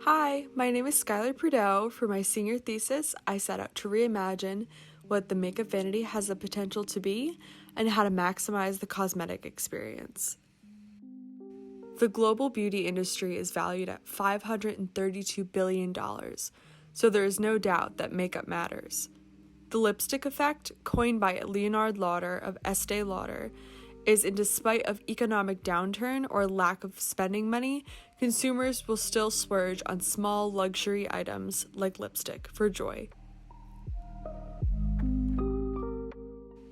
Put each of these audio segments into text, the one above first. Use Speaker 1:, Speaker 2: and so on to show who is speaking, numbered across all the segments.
Speaker 1: Hi, my name is Skyler Prideaux. For my senior thesis, I set out to reimagine what the makeup vanity has the potential to be and how to maximize the cosmetic experience. The global beauty industry is valued at $532 billion, so there is no doubt that makeup matters. The lipstick effect, coined by Leonard Lauder of Estee Lauder, is in despite of economic downturn or lack of spending money, consumers will still splurge on small luxury items like lipstick for joy.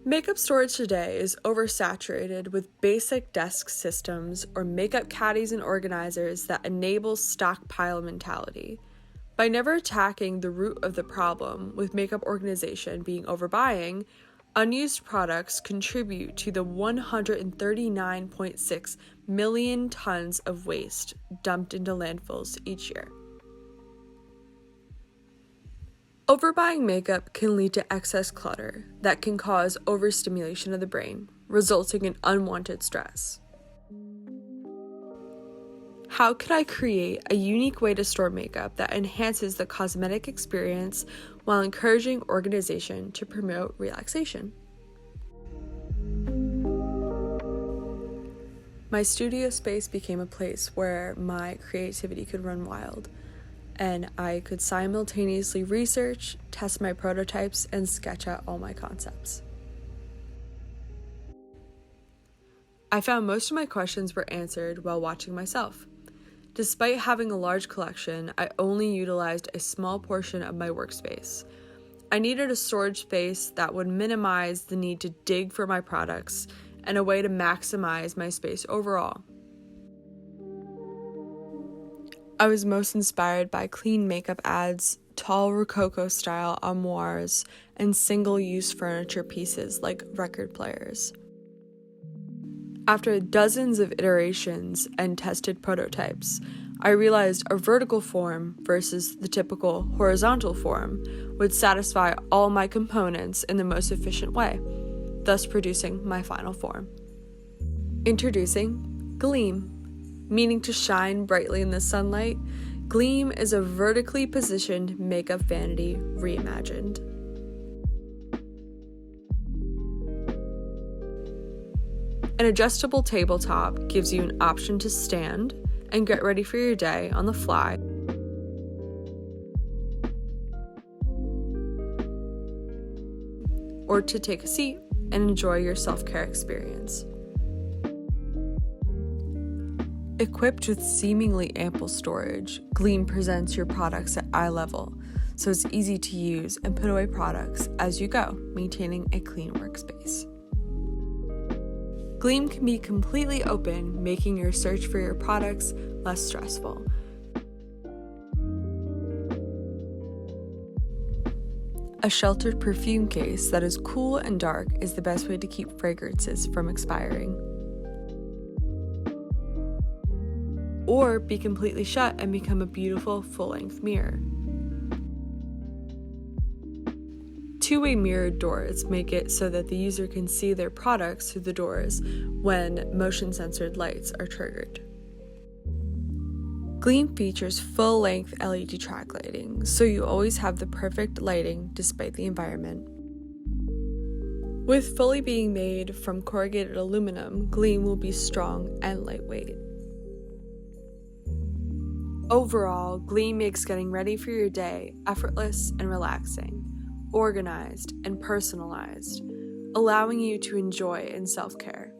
Speaker 1: Makeup storage today is oversaturated with basic desk systems or makeup caddies and organizers that enable stockpile mentality. By never attacking the root of the problem, with makeup organization being overbuying, unused products contribute to the 139.6 million tons of waste dumped into landfills each year. Overbuying makeup can lead to excess clutter that can cause overstimulation of the brain, resulting in unwanted stress. How could I create a unique way to store makeup that enhances the cosmetic experience while encouraging organization to promote relaxation? My studio space became a place where my creativity could run wild, and I could simultaneously research, test my prototypes, and sketch out all my concepts. I found most of my questions were answered while watching myself. Despite having a large collection, I only utilized a small portion of my workspace. I needed a storage space that would minimize the need to dig for my products and a way to maximize my space overall. I was most inspired by clean makeup ads, tall Rococo-style armoires, and single-use furniture pieces like record players. After dozens of iterations and tested prototypes, I realized a vertical form versus the typical horizontal form would satisfy all my components in the most efficient way, thus producing my final form. Introducing Gleam. Meaning to shine brightly in the sunlight, Gleam is a vertically positioned makeup vanity reimagined. An adjustable tabletop gives you an option to stand and get ready for your day on the fly, or to take a seat and enjoy your self-care experience. Equipped with seemingly ample storage, Gleam presents your products at eye level, so it's easy to use and put away products as you go, maintaining a clean workspace. Gleam can be completely open, making your search for your products less stressful. A sheltered perfume case that is cool and dark is the best way to keep fragrances from expiring. Or be completely shut and become a beautiful full-length mirror. Two-way mirrored doors make it so that the user can see their products through the doors when motion-sensored lights are triggered. Gleam features full-length LED track lighting, so you always have the perfect lighting despite the environment. With fully being made from corrugated aluminum, Gleam will be strong and lightweight. Overall, Gleam makes getting ready for your day effortless and relaxing, organized and personalized, allowing you to enjoy in self-care.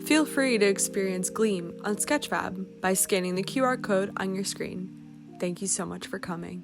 Speaker 1: Feel free to experience Gleam on Sketchfab by scanning the QR code on your screen. Thank you so much for coming.